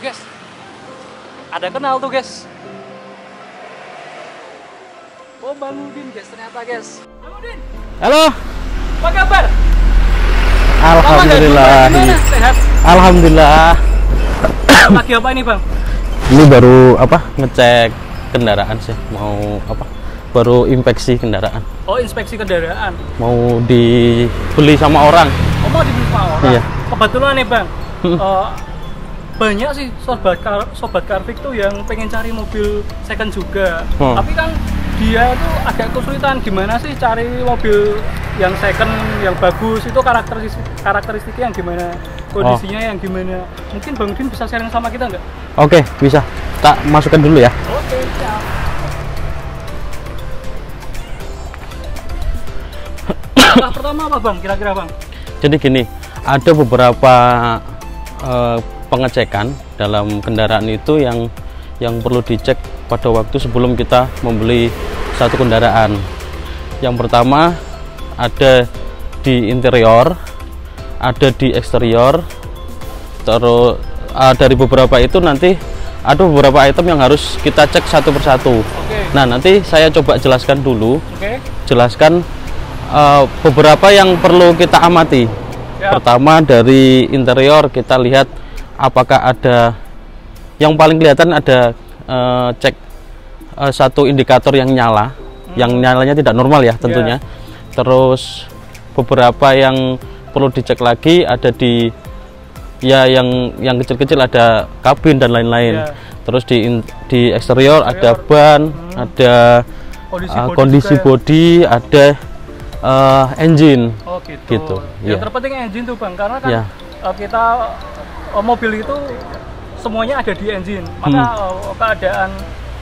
guys, ada kenal tuh guys. Oh Bang Udin guys, ternyata guys. Bang Udin. Halo. Apa kabar? Alhamdulillah. Sehat. Alhamdulillah. Lagi apa ini Bang? Ini baru ngecek kendaraan sih. Mau baru inspeksi kendaraan. Oh, inspeksi kendaraan. Mau dibeli sama orang. Oh, mau dibeli sama orang? Iya. Kebetulan nih Bang, banyak sih sobat Karvik tuh yang pengen cari mobil second juga. Tapi kan dia tuh agak kesulitan gimana sih cari mobil yang second yang bagus, itu karakteristiknya yang gimana, kondisinya yang gimana. Mungkin Bang Udin bisa sharing sama kita nggak? Oke, bisa. Tak masukkan dulu ya. Oke, siap. Langkah pertama apa Bang, kira-kira Bang? Jadi gini, ada beberapa pengecekan dalam kendaraan itu yang perlu dicek pada waktu sebelum kita membeli satu kendaraan. Yang pertama ada di interior, ada di eksterior. Terus dari beberapa itu nanti ada beberapa item yang harus kita cek satu persatu. Nah, nanti saya coba jelaskan dulu. Jelaskan beberapa yang perlu kita amati. Pertama dari interior, kita lihat apakah ada yang paling kelihatan ada cek satu indikator yang nyala, yang nyalanya tidak normal ya tentunya. Terus beberapa yang perlu dicek lagi ada di yang kecil-kecil, ada kabin dan lain-lain. Terus di eksterior ada ban, ada kondisi bodi, ada engine. Oh gitu. Yang terpenting engine tuh Bang, karena kan kita mobil itu semuanya ada di engine, maka keadaan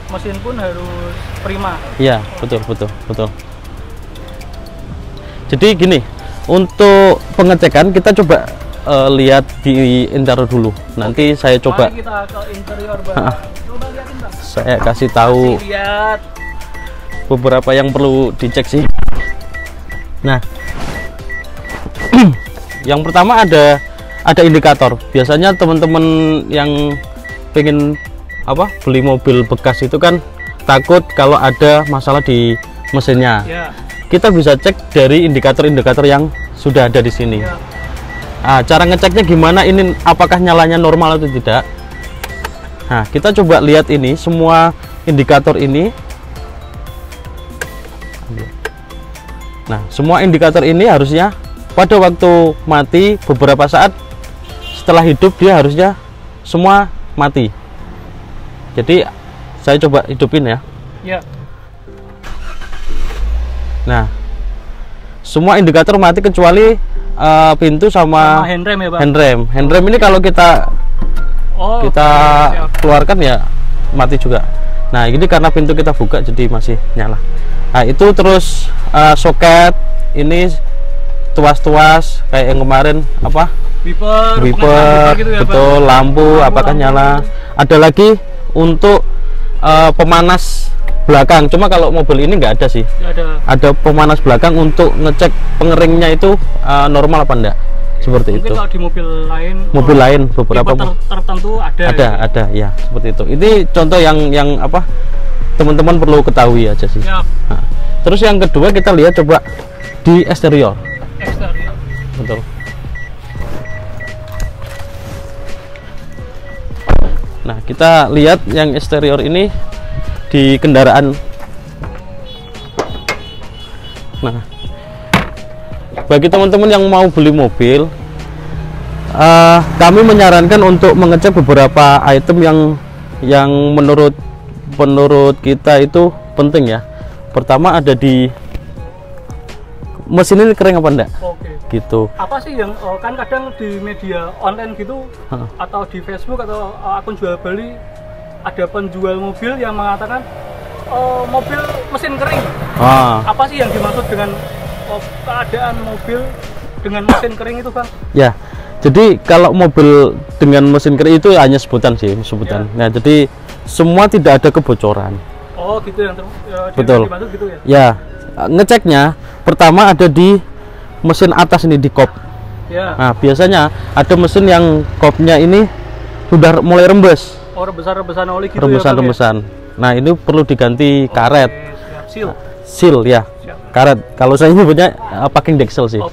mesin pun harus prima. Iya, betul. Jadi gini, untuk pengecekan kita coba lihat di interior dulu. Nanti saya coba. Mari kita ke interior Bang. Coba lihatin Bang. Saya kasih tahu lihat beberapa yang perlu dicek sih. Nah, yang pertama ada indikator. Biasanya teman-teman yang pengen beli mobil bekas itu kan takut kalau ada masalah di mesinnya. Kita bisa cek dari indikator-indikator yang sudah ada di sini. Nah, cara ngeceknya gimana? Ini apakah nyalanya normal atau tidak? Nah, kita coba lihat ini semua indikator ini. Nah, semua indikator ini harusnya pada waktu mati beberapa saat setelah hidup dia harusnya semua mati. Jadi saya coba hidupin ya. Nah, semua indikator mati kecuali pintu sama handrem ya Bang. Handrem ini kalau kita keluarkan ya mati juga. Nah, ini karena pintu kita buka jadi masih nyala. Nah, itu terus soket ini tuas-tuas kayak yang kemarin wiper gitu ya, betul, lampu apakah nyala. Ada lagi untuk pemanas belakang, cuma kalau mobil ini nggak ada sih. Ada pemanas belakang untuk ngecek pengeringnya itu normal apa enggak, seperti mungkin itu. Kalau di mobil lain beberapa tertentu ada ya, seperti itu. Ini contoh yang teman-teman perlu ketahui aja sih. Nah, terus yang kedua kita lihat coba di eksterior. Betul. Nah, kita lihat yang eksterior ini di kendaraan. Nah, bagi teman-teman yang mau beli mobil, kami menyarankan untuk mengecek beberapa item yang menurut kita itu penting ya. Pertama ada di mesin ini kering apa enggak? Gitu. Apa sih yang kan kadang di media online gitu atau di Facebook atau akun jual beli ada penjual mobil yang mengatakan mobil mesin kering. Apa sih yang dimaksud dengan keadaan mobil dengan mesin kering itu Bang? Ya, jadi kalau mobil dengan mesin kering itu hanya sebutan sih, sebutan. Nah, jadi semua tidak ada kebocoran. Oh gitu yang betul. Gitu ya? Ya, ngeceknya pertama ada di mesin atas ini, di kop. Nah, biasanya ada mesin yang kopnya ini sudah mulai rembes. Oh, rembesan oli gitu rembesan. Nah, ini perlu diganti karet. Seal ya. Karet. Kalau saya nyebutnya packing diesel sih. Oh,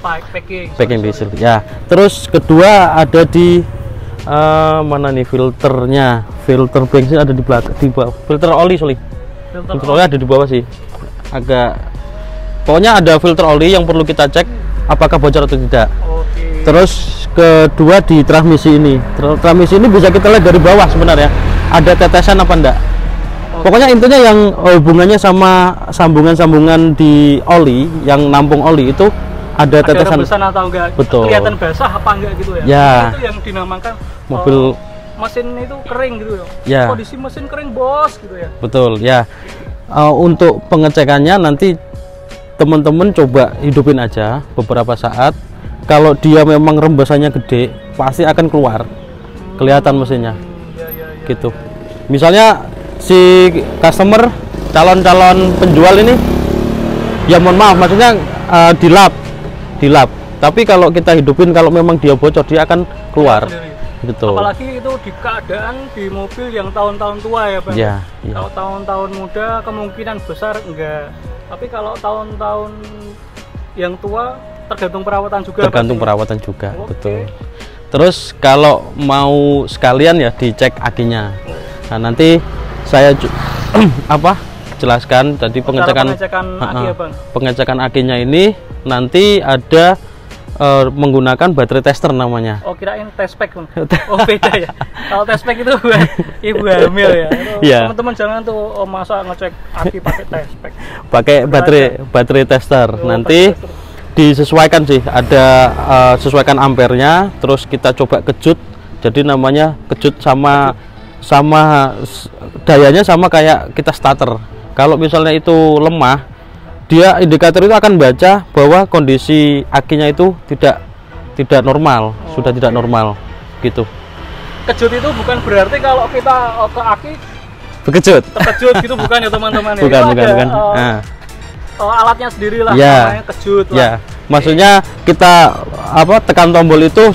packing diesel. Ya. Terus kedua ada di mana nih filternya? Filter bensin ada di belakang, di bawah. Filter oli, filter oli ada di bawah sih. Pokoknya ada filter oli yang perlu kita cek apakah bocor atau tidak. Terus kedua di transmisi ini. Transmisi ini bisa kita lihat dari bawah sebenarnya. Ada tetesan apa enggak? Pokoknya intinya yang hubungannya sama sambungan-sambungan di oli, yang nampung oli itu ada tetesan atau enggak, betul, kelihatan basah apa enggak gitu ya. Ya. Itu yang dinamakan mobil mesin itu kering gitu ya. Kondisi mesin kering bos gitu ya. Betul ya. Untuk pengecekannya nanti teman-teman coba hidupin aja beberapa saat. Kalau dia memang rembesannya gede, pasti akan keluar, kelihatan mesinnya. Gitu. Misalnya si customer, calon penjual ini ya mohon maaf, maksudnya dilap. Tapi kalau kita hidupin, kalau memang dia bocor, dia akan keluar. Gitu. Apalagi itu di keadaan di mobil yang tahun-tahun tua ya Bang. Ya. Kalau tahun-tahun muda kemungkinan besar enggak. Tapi kalau tahun-tahun yang tua tergantung perawatan juga. Tergantung perawatan juga, betul. Terus kalau mau sekalian ya dicek akinya. Nah, nanti saya jelaskan tadi pengecekan aki ya, Bang. Pengecekan akinya ini nanti ada menggunakan baterai tester namanya. Oh, kirain test pack. Oh, beda ya. Kalau test pack itu ibu hamil ya. Yeah. Teman-teman jangan tuh masa ngecek aki pakai test pack. Pakai baterai tester. Nanti disesuaikan sih, ada sesuaikan ampernya, terus kita coba kejut. Jadi namanya kejut sama dayanya sama kayak kita starter. Kalau misalnya itu lemah, dia indikator itu akan baca bahwa kondisi akinya itu tidak normal, sudah tidak normal gitu. Kejut itu bukan berarti kalau kita ke aki terkejut gitu, bukan ya teman-teman ya. Bukan. Alatnya sendiri lah, ya, namanya kejut lah. Ya, maksudnya kita tekan tombol itu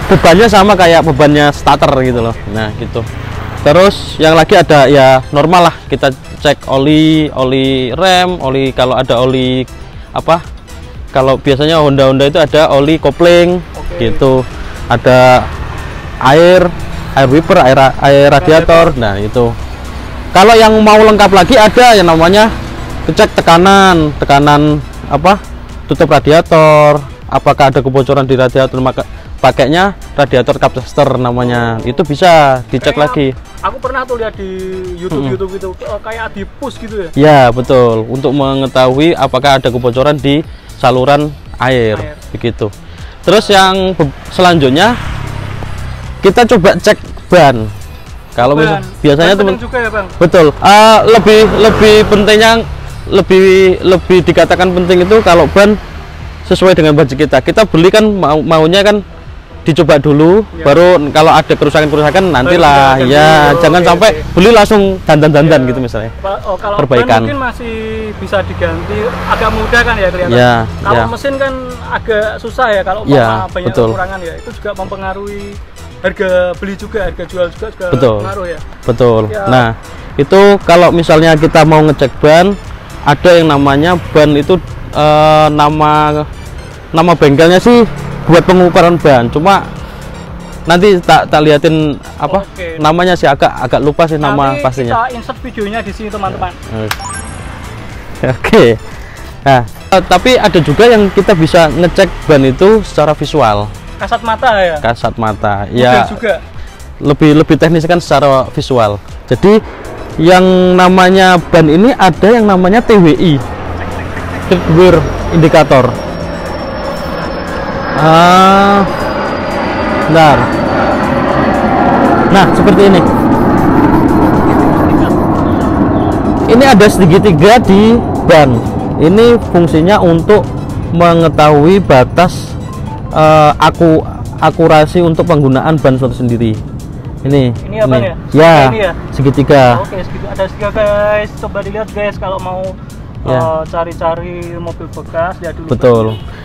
bebannya sama kayak bebannya starter gitu loh. Nah, gitu. Terus yang lagi ada ya normal lah, kita cek oli rem, oli kalau ada oli kalau biasanya Honda itu ada oli kopling, gitu. Ada air wiper, air radiator. Nah, itu. Kalau yang mau lengkap lagi ada yang namanya cek tekanan tutup radiator, apakah ada kebocoran di radiator, maka pakainya radiator cap tester namanya. Itu bisa dicek lagi. Aku pernah tuh lihat di YouTube itu kayak di push gitu ya. Ya, betul, untuk mengetahui apakah ada kebocoran di saluran air. Begitu. Terus yang selanjutnya kita coba cek ban. Kalau biasanya teman juga ya, Bang. Betul. Lebih pentingnya lebih dikatakan penting itu kalau ban sesuai dengan budget kita. Kita beli kan maunya kan dicoba dulu, ya. Baru kalau ada kerusakan nantilah ya. Jangan sampai beli langsung dandan gitu misalnya. Kalau perbaikan ban mungkin masih bisa diganti, agak mudah kan ya kelihatan. Ya, kalau mesin kan agak susah ya, kalau banyak kekurangan ya, itu juga mempengaruhi harga beli juga, harga jual juga pengaruh ya. Betul. Ya. Nah, itu kalau misalnya kita mau ngecek ban, ada yang namanya ban itu nama bengkelnya sih buat pengukuran ban, cuma nanti tak liatin namanya sih, agak lupa sih nama pastinya. Kita insert videonya di sini teman-teman. Oke. Nah, tapi ada juga yang kita bisa ngecek ban itu secara visual. Kasat mata ya. Kasat mata. Ya. Juga. Lebih teknis kan secara visual. Jadi yang namanya ban ini ada yang namanya TWI, Trip Wear Indicator. Bentar. Nah, seperti ini. Ini ada segitiga di ban. Ini fungsinya untuk mengetahui batas akurasi untuk penggunaan ban suatu sendiri. Ini apa ya? Ya, ini ya? segitiga. Oke, ada segitiga guys. Coba dilihat guys, kalau mau cari-cari mobil bekas, lihat dulu. Betul.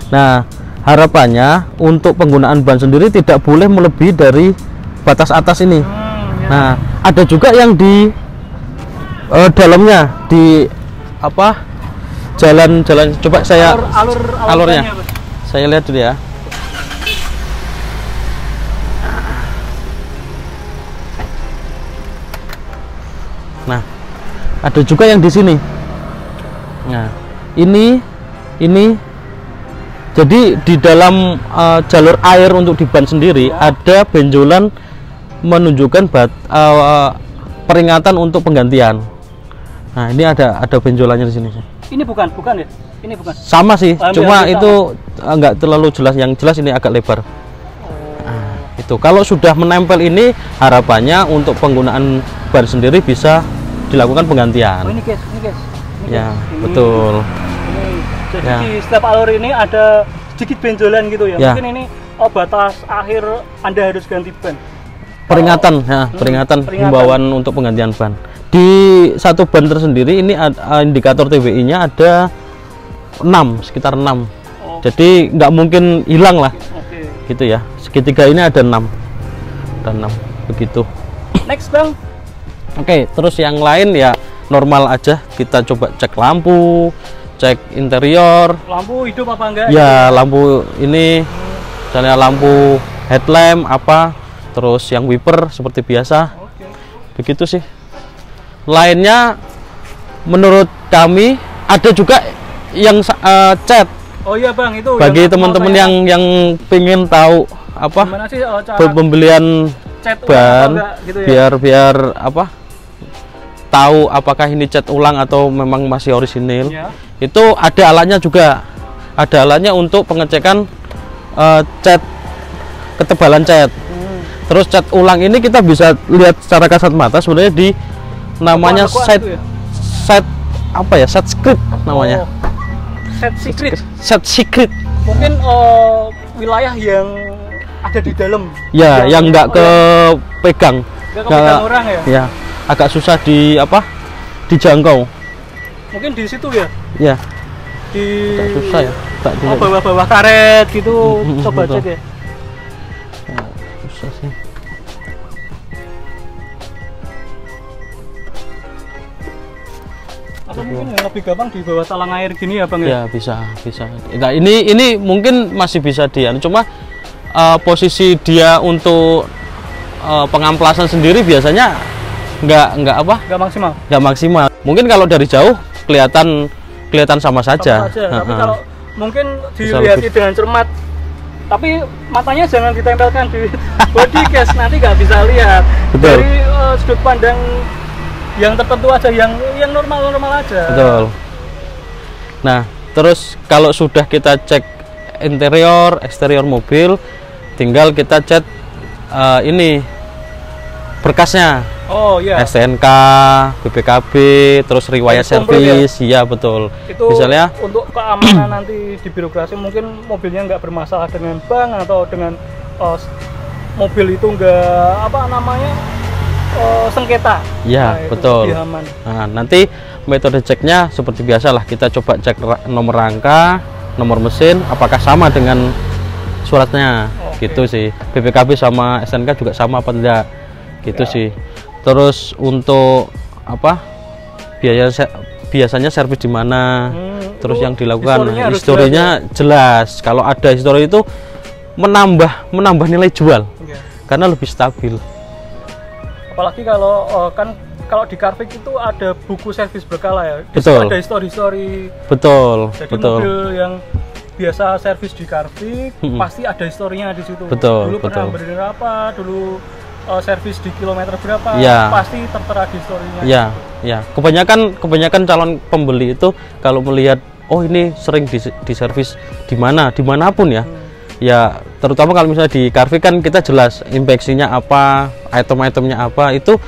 Nah, harapannya untuk penggunaan ban sendiri tidak boleh melebihi dari batas atas ini. Ya. Nah, ada juga yang di dalamnya di apa? Jalan-jalan. Coba saya alurnya. Saya lihat dulu ya. Nah, ada juga yang di sini. Nah, ini jadi di dalam jalur air untuk di ban sendiri ada benjolan menunjukkan peringatan untuk penggantian. Nah, ini ada benjolannya di sini. Ini bukan ya? Ini bukan. Sama sih, cuma itu enggak terlalu jelas. Yang jelas ini agak lebar. Nah, itu kalau sudah menempel ini harapannya untuk penggunaan ban sendiri bisa dilakukan penggantian. Oh, ini guys. Ya, betul. Jadi di setiap alur ini ada sedikit benjolan gitu ya. Mungkin ini batas akhir Anda harus ganti ban. Peringatan, peringatan himbauan untuk penggantian ban. Di satu ban tersendiri ini indikator TBI-nya ada 6, sekitar 6. Jadi nggak mungkin hilang lah. Gitu ya. Segitiga ini ada 6. Dan 6 begitu. Next, Bang. Oke, terus yang lain ya normal aja. Kita coba cek lampu, cek interior. Lampu hidup apa enggak? Ya, lampu ini misalnya lampu headlamp apa, terus yang wiper seperti biasa. Begitu sih. Lainnya menurut kami ada juga yang cat. Oh iya, Bang, itu bagi teman-teman yang pengen tahu apa gimana sih pembelian cat ban gitu ya? biar apa tahu apakah ini cat ulang atau memang masih orisinil. Itu ada alatnya juga, ada alatnya untuk pengecekan cat, ketebalan cat. Terus cat ulang ini kita bisa lihat secara kasat mata sebenarnya di namanya set apa ya, set script namanya. Set secret mungkin wilayah yang ada di dalam ya, yang nggak kepegang orang ya, agak susah dijangkau. Mungkin di situ ya agak susah ya, bawah karet gitu. Coba cek ya. Susah sih. Atau mungkin yang lebih gampang di bawah talang air gini ya, Bang? Ya bisa. Nah, ini mungkin masih bisa cuma posisi dia untuk pengamplasan sendiri biasanya nggak maksimal. Mungkin kalau dari jauh kelihatan sama saja. Tapi kalau mungkin dilihat dengan cermat, tapi matanya jangan ditempelkan di body case, nanti nggak bisa lihat. Betul. Dari sudut pandang yang tertentu aja, yang normal aja. Betul. Nah, terus kalau sudah kita cek interior, eksterior mobil, tinggal kita cek ini berkasnya. Oh iya. STNK, BPKB, terus riwayat servis, ya betul. Itu misalnya untuk keamanan nanti di birokrasi, mungkin mobilnya nggak bermasalah dengan bank atau dengan mobil itu nggak sengketa. Ya, betul. Nah, nanti metode ceknya seperti biasa lah, kita coba cek nomor rangka, nomor mesin, apakah sama dengan suratnya. Gitu sih. BPKB sama STNK juga sama apa tidak? Gitu sih. Terus untuk biasanya servis di mana, terus yang dilakukan historinya jelas. Kalau ada histori itu menambah nilai jual, karena lebih stabil. Apalagi kalau di Carvik itu ada buku servis berkala ya. Betul. Ada histori. Betul. Jadi mobil yang biasa servis di Carvik pasti ada historinya di situ. Dulu pernah beredar apa, dulu servis di kilometer berapa, pasti tertera di historinya. Ya. Kebanyakan calon pembeli itu kalau melihat, oh ini sering diservis dimanapun ya. Ya, terutama kalau misalnya di Carvik kan kita jelas inspeksinya apa, item-itemnya apa, itu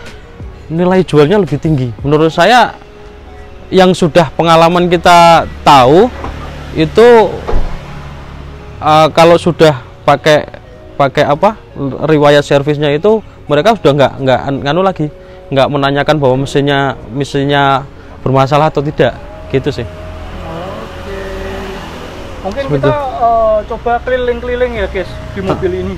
nilai jualnya lebih tinggi. Menurut saya yang sudah pengalaman kita tahu itu kalau sudah pakai riwayat servisnya itu mereka sudah nggak menanyakan bahwa mesinnya bermasalah atau tidak, gitu sih. Mungkin kita coba keliling-keliling ya guys di mobil ini.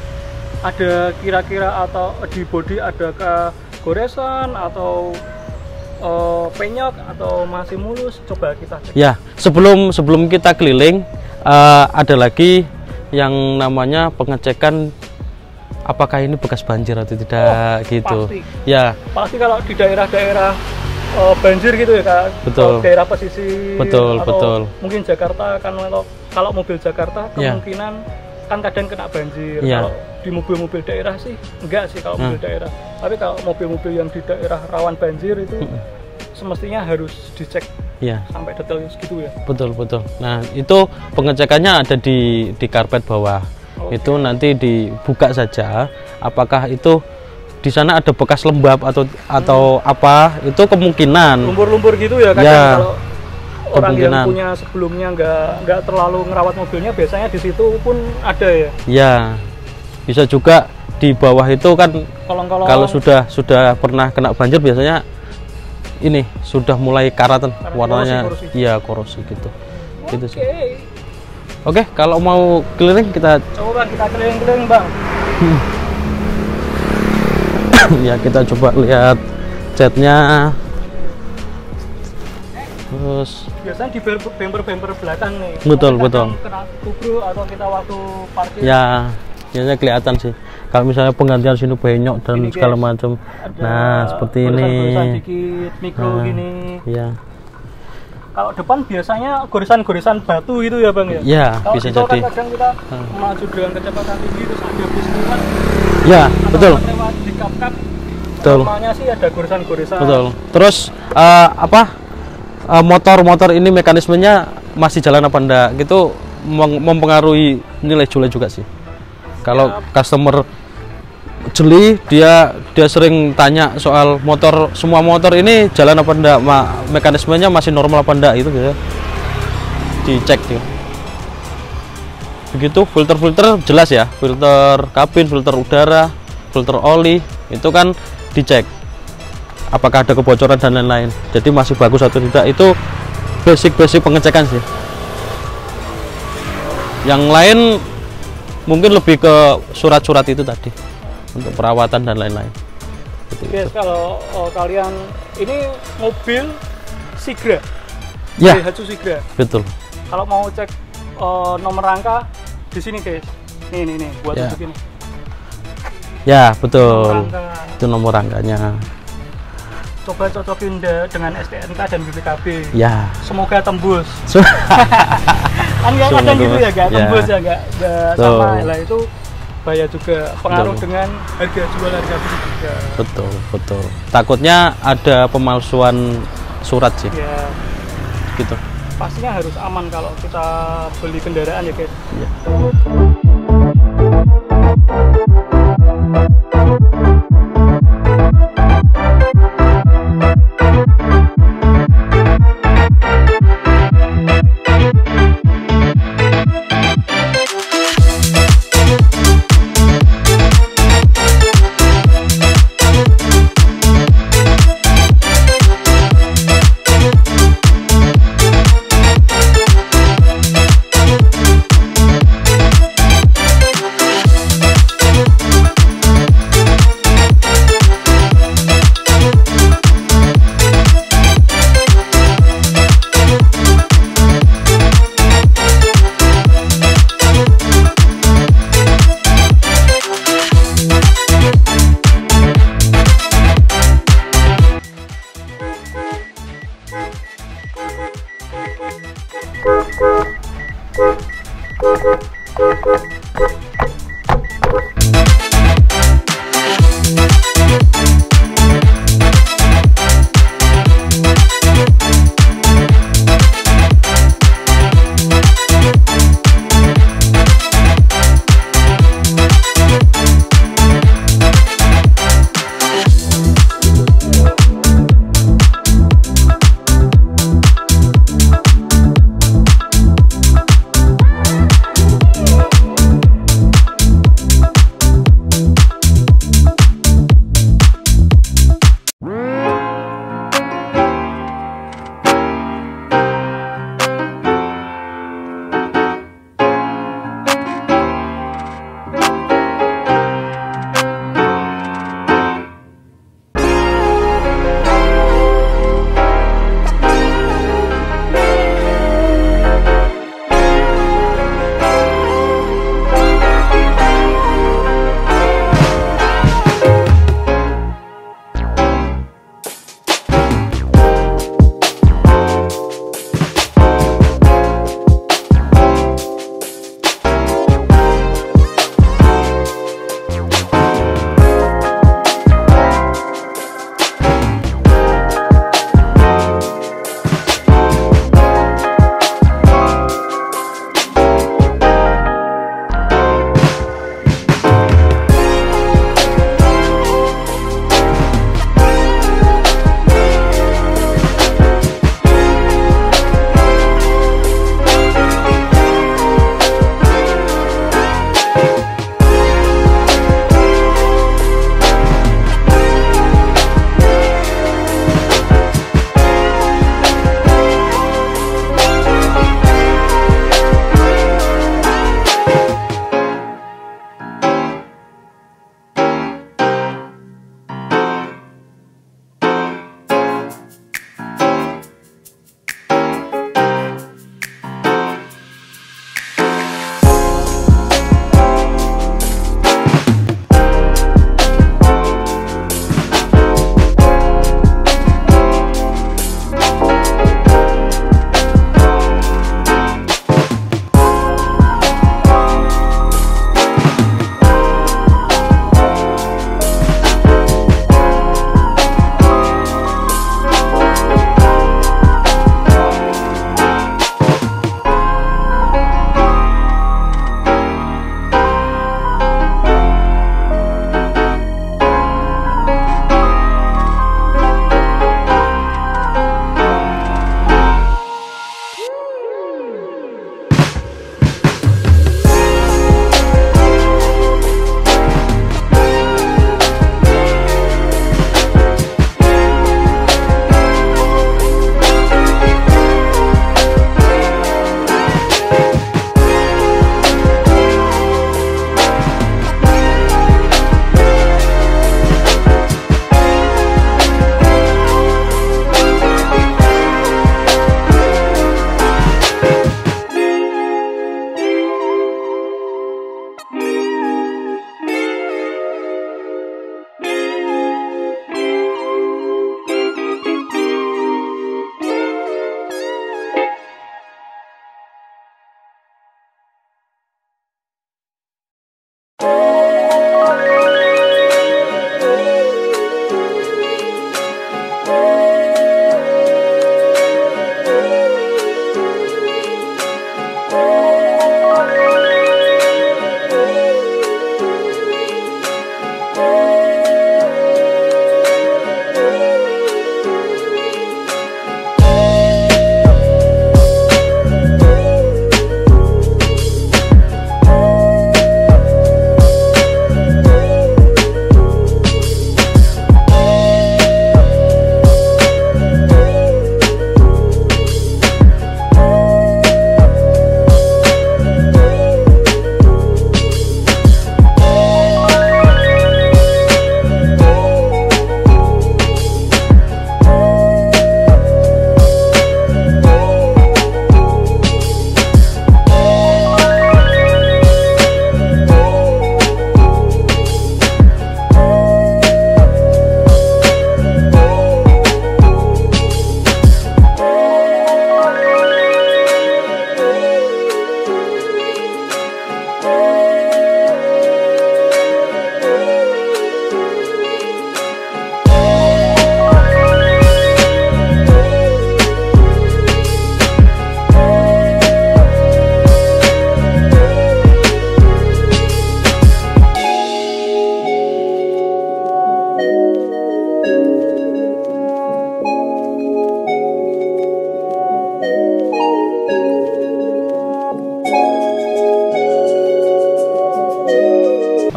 ada kira-kira atau di bodi adakah goresan atau penyok atau masih mulus, coba kita cek. Ya, sebelum kita keliling ada lagi yang namanya pengecekan apakah ini bekas banjir atau tidak gitu. Pasti. Ya. Pasti kalau di daerah-daerah banjir gitu ya Kak. Betul. Daerah pesisir. Betul, atau betul. Mungkin Jakarta kan kalau mobil Jakarta kemungkinan kan kadang kena banjir. Kalau di mobil-mobil daerah sih enggak sih kalau mobil daerah. Tapi kalau mobil-mobil yang di daerah rawan banjir itu semestinya harus dicek sampai detail segitu ya. Betul. Nah, itu pengecekannya ada di karpet bawah. Itu nanti dibuka saja apakah itu di sana ada bekas lembab atau apa, itu kemungkinan lumpur-lumpur gitu ya kadang kalau orang yang punya sebelumnya nggak terlalu ngerawat mobilnya, biasanya di situ pun ada ya. Ya, bisa juga di bawah itu kan kolong-kolong. Kalau sudah pernah kena banjir biasanya ini sudah mulai karatan warnanya, korosi gitu. Gitu sih. Oke, kalau mau keliling kita coba kita keliling-keliling Bang. Ya, kita coba lihat catnya. Terus biasanya di bumper belakang nih. Betul. Kena kubru atau kita waktu parkir. Ya, biasanya kelihatan sih. Kalau misalnya penggantian sini benyok dan ini segala macam. Nah, seperti ini. Goresan dikit, mikro gini. Ya. Kalau depan biasanya goresan batu gitu ya Bang ya? Ya, kalau bisa jadi. Kan kadang kita maju dengan kecepatan tinggi terus ada bis lewat. Ya, betul. Lewat di kap-kap. Betul. Namanya sih ada goresan-goresan. Betul. Terus motor ini mekanismenya masih jalan apa enggak? Gitu mempengaruhi nilai jualnya juga sih. Kalau customer jeli, dia sering tanya soal motor, semua motor ini jalan apa enggak, mekanismenya masih normal apa enggak, itu biasa dicek tuh. Begitu filter jelas ya, filter kabin, filter udara, filter oli, itu kan dicek apakah ada kebocoran dan lain-lain. Jadi masih bagus atau tidak, itu basic pengecekan sih. Yang lain mungkin lebih ke surat-surat itu tadi untuk perawatan dan lain-lain. Guys, kalau kalian ini mobil Sigra, ya, Daihatsu Sigra. Betul. Kalau mau cek nomor rangka di sini guys, nih buat untuk ini. Ya, betul. Itu nomor rangkanya. Coba cocokin dengan STNK dan BPKB. Ya. Semoga tembus. Kan kadang gitu ya, nggak tembus ya, nggak sama. Lah itu bahaya juga, pengaruh dengan harga jual, harga beli juga. Betul. Takutnya ada pemalsuan surat sih. Ya. Gitu. Pastinya harus aman kalau kita beli kendaraan ya guys. Ya.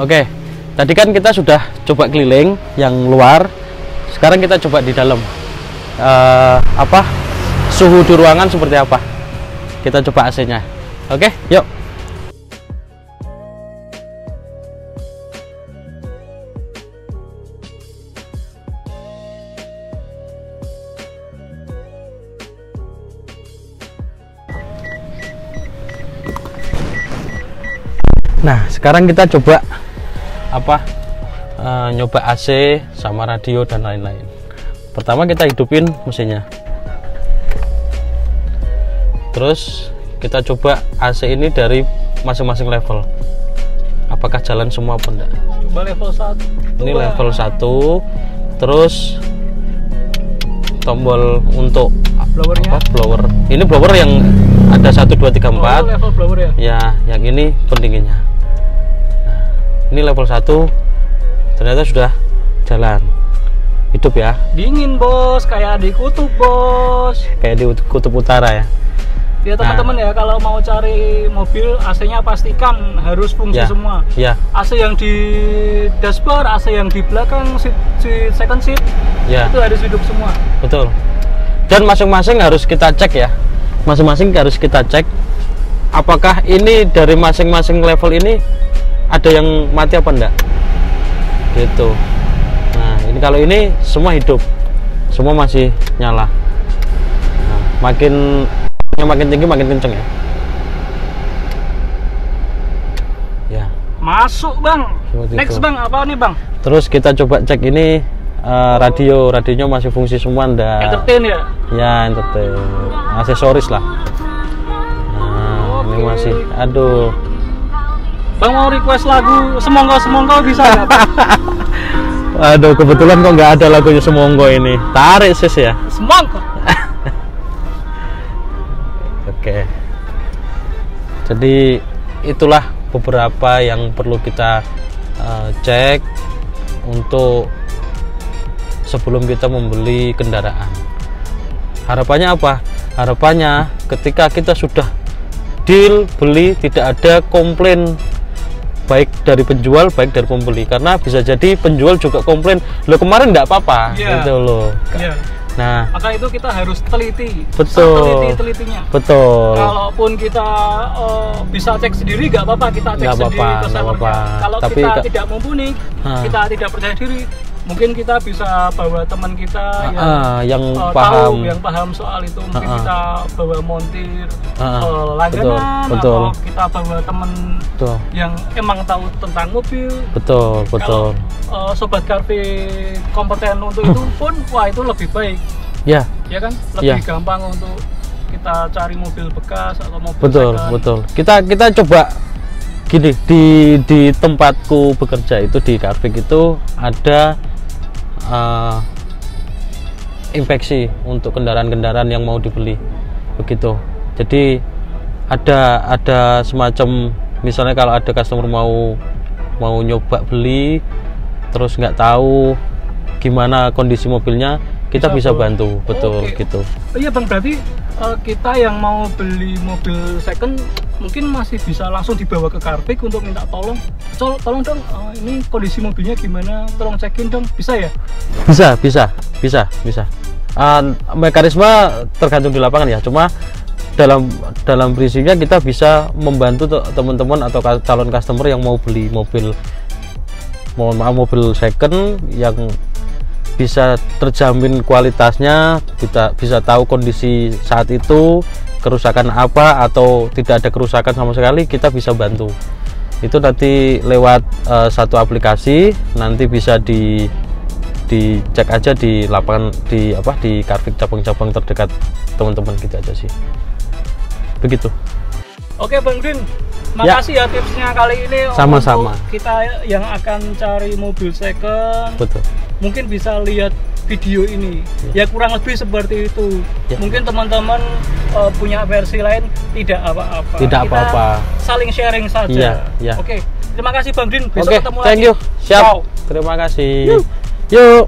Oke, tadi kan kita sudah coba keliling yang luar. Sekarang kita coba di dalam. Suhu di ruangan seperti apa? Kita coba AC-nya. Oke, yuk. Nah, sekarang kita coba nyoba AC sama radio dan lain-lain. Pertama kita hidupin mesinnya. Terus kita coba AC ini dari masing-masing level. Apakah jalan semua apa enggak? Coba level 1. Ini level 1. Terus tombol untuk blower. Ini blower yang ada 1 2 3 4. Level blower ya? Ya, yang ini pendinginnya. Nah, ini level 1 ternyata sudah jalan. Hidup ya. Dingin, Bos, kayak di kutub, Bos. Kayak di kutub utara ya. Ya teman-teman ya, kalau mau cari mobil AC-nya pastikan harus fungsi semua. Ya. AC yang di dashboard, AC yang di belakang seat, second seat, itu harus hidup semua. Betul. Dan masing-masing harus kita cek ya. Masing-masing harus kita cek apakah ini dari masing-masing level ini ada yang mati apa enggak. Gitu. Nah, ini kalau ini semua hidup. Semua masih nyala. Nah, makin tinggi makin kenceng ya. Ya. Masuk, Bang. Next itu. Bang, apa nih, Bang? Terus kita coba cek ini radionya masih fungsi semua enggak? Entertain ya? Ya, entertain. Aksesoris lah. Nah, ini masih. Aduh. Bang mau request lagu Semonggo bisa nggak? Aduh, kebetulan kok nggak ada lagunya Semonggo ini. Tarik sis ya. Semonggo. Oke. Jadi itulah beberapa yang perlu kita cek untuk sebelum kita membeli kendaraan. Harapannya apa? Harapannya ketika kita sudah deal beli tidak ada komplain baik dari penjual baik dari pembeli, karena bisa jadi penjual juga komplain lo kemarin nggak apa-apa gitu loh. Nah, maka itu kita harus teliti. Betul. Telitinya. Betul. Kalaupun kita bisa cek sendiri nggak apa-apa, kita cek sendiri ke servernya. Kalau tapi kita tidak mumpuni, kita tidak percaya diri, mungkin kita bisa bawa teman kita yang paham soal itu. Mungkin kita bawa montir langganan, atau kita bawa teman yang emang tahu tentang mobil. Betul. Kalau Sobat Carvik kompeten untuk itu pun, wah itu lebih baik. Ya kan, lebih gampang untuk kita cari mobil bekas atau mobil second. Betul. Kita coba gini, di tempatku bekerja itu di Carvik itu ada inspeksi untuk kendaraan-kendaraan yang mau dibeli begitu. Jadi ada semacam, misalnya kalau ada customer mau nyoba beli terus nggak tahu gimana kondisi mobilnya, kita bisa bantu. Betul. Gitu. Iya Bang, berarti kita yang mau beli mobil second mungkin masih bisa langsung dibawa ke Carvik untuk minta tolong dong, ini kondisi mobilnya gimana, tolong cekin dong, bisa ya? Bisa. Mekanisme tergantung di lapangan ya, cuma dalam prinsipnya kita bisa membantu teman-teman atau calon customer yang mau beli mobil second yang bisa terjamin kualitasnya, bisa tahu kondisi saat itu, kerusakan apa atau tidak ada kerusakan sama sekali, kita bisa bantu. Itu nanti lewat satu aplikasi, nanti bisa dicek aja di lapangan di Carvik cabang-cabang terdekat teman-teman gitu aja sih. Begitu. Oke Bang Green, makasih ya tipsnya kali ini. Sama-sama. Kita yang akan cari mobil second, betul, mungkin bisa lihat video ini. Ya kurang lebih seperti itu. Mungkin teman-teman punya versi lain, tidak apa-apa. Tidak apa-apa. Saling sharing saja. Oke, terima kasih Bang Green. Besok ketemu lagi. Thank you. Siap. Wow. Terima kasih. Yuk.